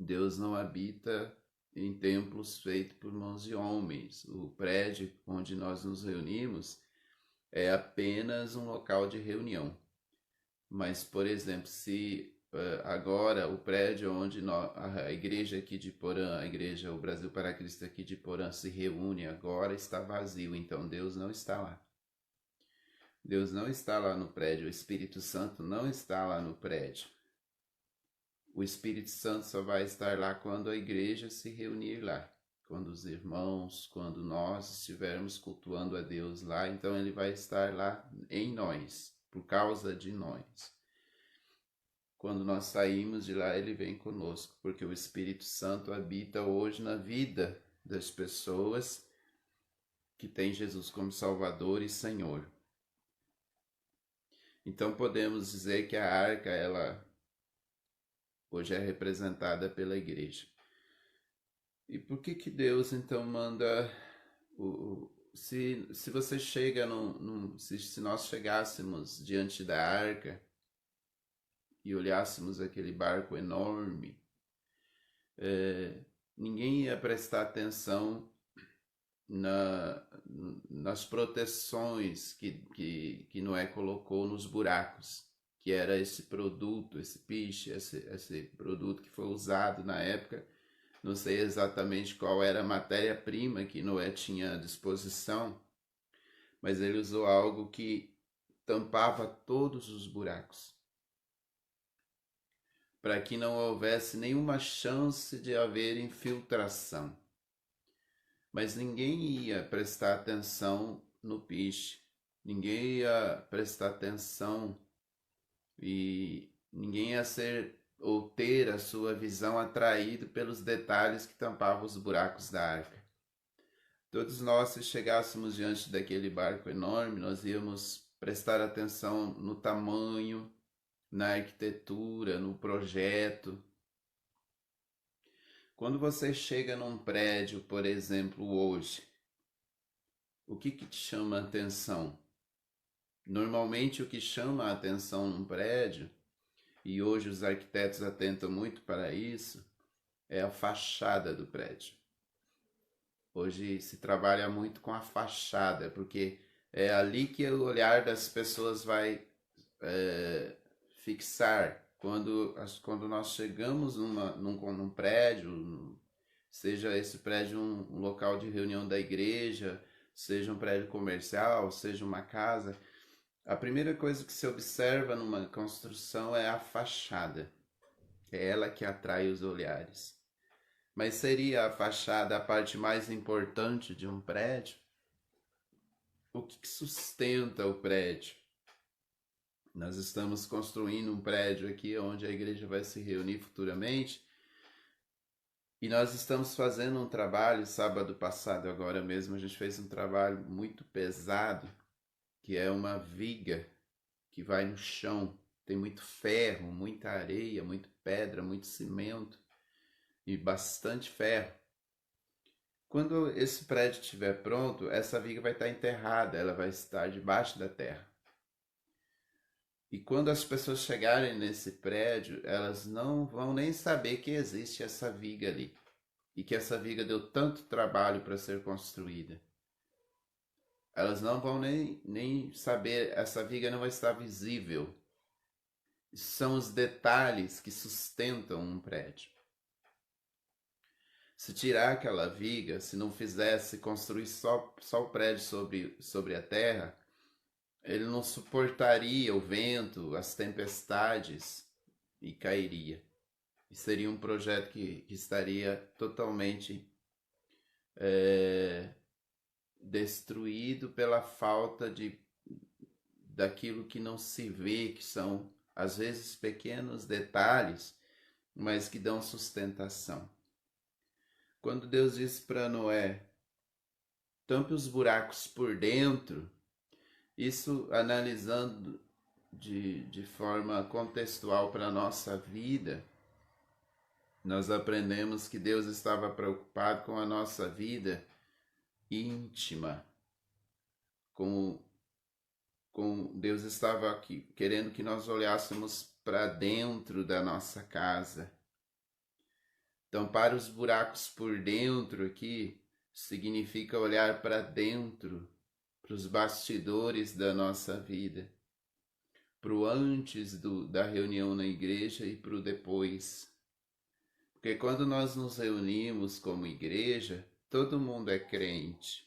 Deus não habita em templos feitos por mãos de homens. O prédio onde nós nos reunimos é apenas um local de reunião. Mas, por exemplo, se agora o prédio onde a igreja aqui de Porã, a igreja, o Brasil para Cristo aqui de Porã se reúne agora, está vazio, então Deus não está lá. Deus não está lá no prédio, o Espírito Santo não está lá no prédio. O Espírito Santo só vai estar lá quando a igreja se reunir lá. Quando os irmãos, quando nós estivermos cultuando a Deus lá, então ele vai estar lá em nós, por causa de nós. Quando nós saímos de lá, ele vem conosco, porque o Espírito Santo habita hoje na vida das pessoas que têm Jesus como Salvador e Senhor. Então podemos dizer que a arca, ela hoje é representada pela igreja. E por que Deus então manda se você chega se nós chegássemos diante da arca e olhássemos aquele barco enorme, ninguém ia prestar atenção nas proteções que Noé colocou nos buracos, que era esse produto, esse piche, esse produto que foi usado na época. Não sei exatamente qual era a matéria-prima que Noé tinha à disposição, mas ele usou algo que tampava todos os buracos, para que não houvesse nenhuma chance de haver infiltração. Mas ninguém ia prestar atenção no piche, ninguém ia prestar atenção e ninguém ia ser ou ter a sua visão atraído pelos detalhes que tampavam os buracos da arca. Todos nós, se chegássemos diante daquele barco enorme, nós íamos prestar atenção no tamanho, na arquitetura, no projeto. Quando você chega num prédio, por exemplo, hoje, o que te chama a atenção? Normalmente o que chama a atenção num prédio, e hoje os arquitetos atentam muito para isso, é a fachada do prédio. Hoje se trabalha muito com a fachada, porque é ali que o olhar das pessoas vai fixar. Quando nós chegamos num prédio, seja esse prédio um local de reunião da igreja, seja um prédio comercial, seja uma casa, a primeira coisa que se observa numa construção é a fachada. É ela que atrai os olhares. Mas seria a fachada a parte mais importante de um prédio? O que sustenta o prédio? Nós estamos construindo um prédio aqui onde a igreja vai se reunir futuramente. E nós estamos fazendo um trabalho, sábado passado, agora mesmo, a gente fez um trabalho muito pesado, que é uma viga que vai no chão. Tem muito ferro, muita areia, muita pedra, muito cimento e bastante ferro. Quando esse prédio estiver pronto, essa viga vai estar enterrada, ela vai estar debaixo da terra. E quando as pessoas chegarem nesse prédio, elas não vão nem saber que existe essa viga ali. E que essa viga deu tanto trabalho para ser construída. Elas não vão nem saber, essa viga não vai estar visível. São os detalhes que sustentam um prédio. Se tirar aquela viga, se não fizesse construir só o prédio sobre a terra, ele não suportaria o vento, as tempestades e cairia. E seria um projeto que estaria totalmente destruído pela falta daquilo que não se vê, que são às vezes pequenos detalhes, mas que dão sustentação. Quando Deus disse para Noé, tampe os buracos por dentro, isso analisando de forma contextual para a nossa vida, nós aprendemos que Deus estava preocupado com a nossa vida íntima, com Deus estava aqui querendo que nós olhássemos para dentro da nossa casa. Tampar os buracos por dentro aqui significa olhar para dentro, para os bastidores da nossa vida, para o antes da reunião na igreja e para o depois. Porque quando nós nos reunimos como igreja, todo mundo é crente.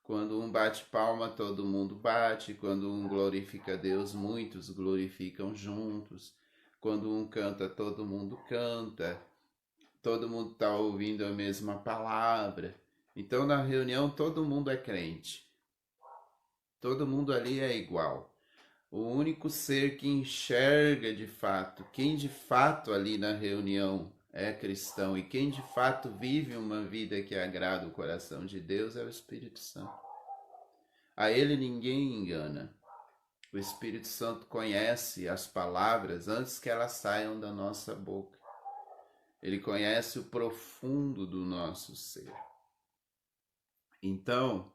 Quando um bate palma, todo mundo bate. Quando um glorifica a Deus, muitos glorificam juntos. Quando um canta, todo mundo canta. Todo mundo está ouvindo a mesma palavra. Então, na reunião, todo mundo é crente. Todo mundo ali é igual. O único ser que enxerga de fato, quem de fato ali na reunião é cristão e quem de fato vive uma vida que agrada o coração de Deus é o Espírito Santo. A ele ninguém engana. O Espírito Santo conhece as palavras antes que elas saiam da nossa boca. Ele conhece o profundo do nosso ser. Então,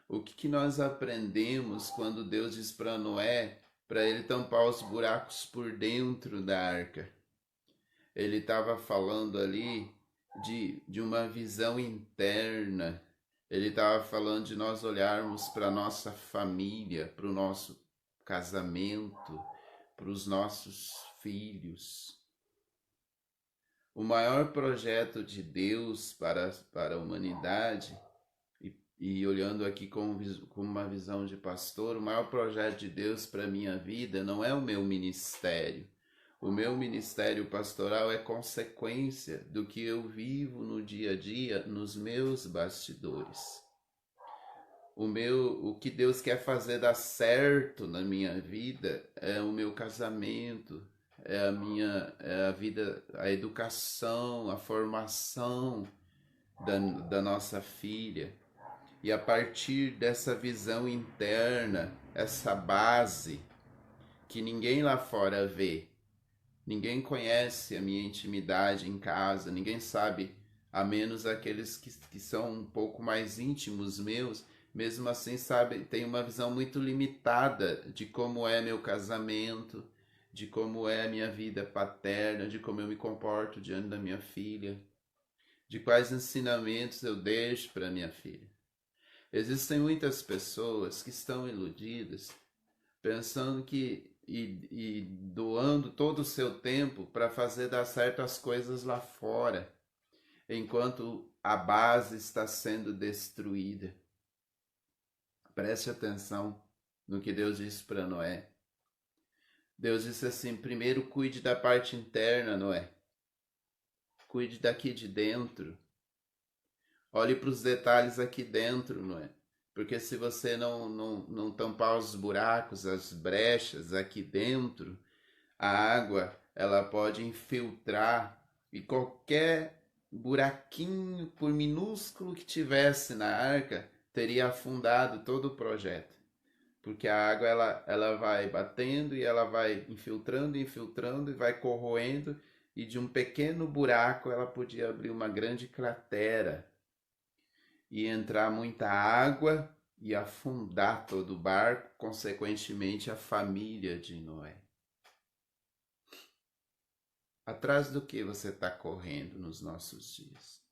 o que nós aprendemos quando Deus diz para Noé, para ele tampar os buracos por dentro da arca? Ele estava falando ali de uma visão interna. Ele estava falando de nós olharmos para a nossa família, para o nosso casamento, para os nossos filhos. O maior projeto de Deus para a humanidade, e olhando aqui com uma visão de pastor, o maior projeto de Deus para a minha vida não é o meu ministério. O meu ministério pastoral é consequência do que eu vivo no dia a dia, nos meus bastidores. O que Deus quer fazer dar certo na minha vida é o meu casamento, é a vida, a educação, a formação da nossa filha. E a partir dessa visão interna, essa base que ninguém lá fora vê, ninguém conhece a minha intimidade em casa, ninguém sabe, a menos aqueles que são um pouco mais íntimos meus, mesmo assim, sabe, tem uma visão muito limitada de como é meu casamento, de como é a minha vida paterna, de como eu me comporto diante da minha filha, de quais ensinamentos eu deixo para minha filha. Existem muitas pessoas que estão iludidas, pensando que e doando todo o seu tempo para fazer dar certo as coisas lá fora, enquanto a base está sendo destruída. Preste atenção no que Deus disse para Noé. Deus disse assim: primeiro cuide da parte interna, Noé. Cuide daqui de dentro. Olhe para os detalhes aqui dentro, Noé. Porque se você não tampar os buracos, as brechas aqui dentro, a água ela pode infiltrar e qualquer buraquinho, por minúsculo que tivesse na arca, teria afundado todo o projeto. Porque a água ela vai batendo e ela vai infiltrando e vai corroendo, e de um pequeno buraco ela podia abrir uma grande cratera e entrar muita água e afundar todo o barco, consequentemente a família de Noé. Atrás do que você está correndo nos nossos dias?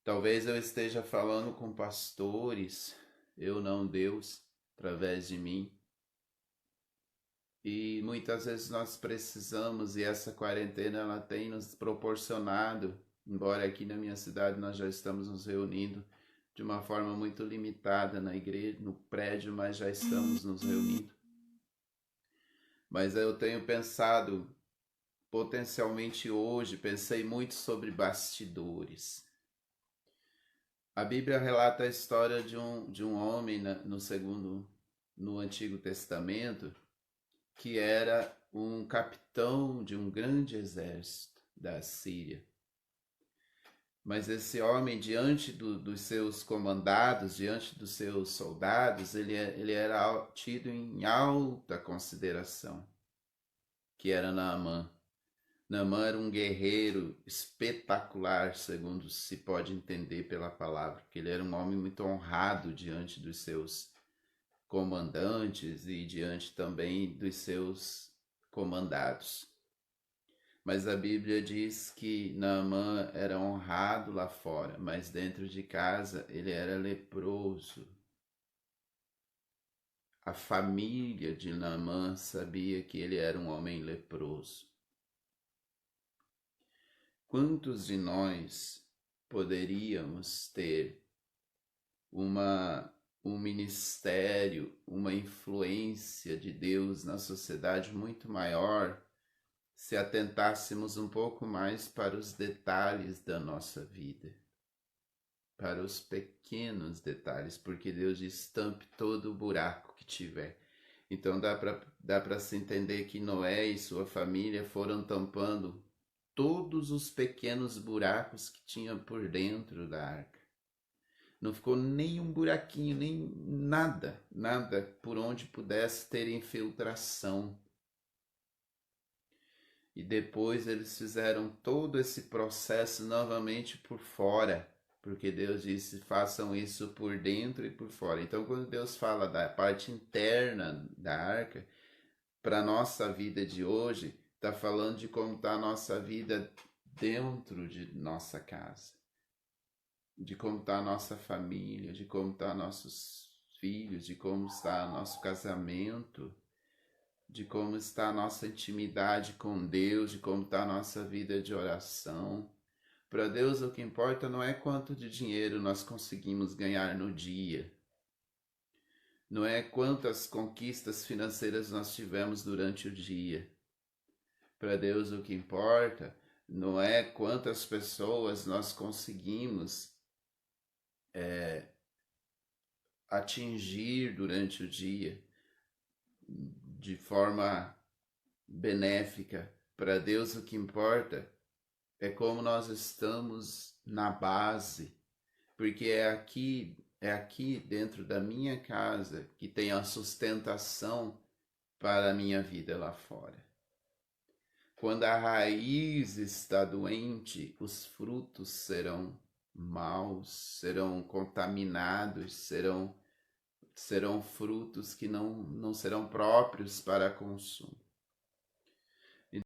Talvez eu esteja falando com pastores, eu não Deus, através de mim. E muitas vezes nós precisamos, e essa quarentena ela tem nos proporcionado, embora aqui na minha cidade nós já estamos nos reunindo de uma forma muito limitada na igreja, no prédio, mas já estamos nos reunindo. Mas eu tenho pensado, potencialmente hoje, pensei muito sobre bastidores. A Bíblia relata a história de um homem no Antigo Testamento, que era um capitão de um grande exército da Síria. Mas esse homem, diante dos seus comandados, diante dos seus soldados, ele era tido em alta consideração, que era Naamã. Naamã era um guerreiro espetacular, segundo se pode entender pela palavra, porque ele era um homem muito honrado diante dos seus comandantes e diante também dos seus comandados. Mas a Bíblia diz que Naamã era honrado lá fora, mas dentro de casa ele era leproso. A família de Naamã sabia que ele era um homem leproso. Quantos de nós poderíamos ter um ministério, uma influência de Deus na sociedade muito maior se atentássemos um pouco mais para os detalhes da nossa vida, para os pequenos detalhes, porque Deus diz: tampe todo o buraco que tiver. Então dá para se entender que Noé e sua família foram tampando todos os pequenos buracos que tinham por dentro da arca. Não ficou nem um buraquinho, nem nada por onde pudesse ter infiltração. E depois eles fizeram todo esse processo novamente por fora, porque Deus disse: façam isso por dentro e por fora. Então, quando Deus fala da parte interna da arca, para a nossa vida de hoje, está falando de como está a nossa vida dentro de nossa casa, de como está a nossa família, de como estão nossos filhos, de como está nosso casamento, de como está a nossa intimidade com Deus, de como está a nossa vida de oração. Para Deus, o que importa não é quanto de dinheiro nós conseguimos ganhar no dia, não é quantas conquistas financeiras nós tivemos durante o dia. Para Deus, o que importa não é quantas pessoas nós conseguimos atingir durante o dia de forma benéfica. Para Deus, o que importa é como nós estamos na base, porque é aqui dentro da minha casa que tem a sustentação para a minha vida lá fora. Quando a raiz está doente, os frutos serão maus, serão contaminados, serão frutos que não serão próprios para consumo.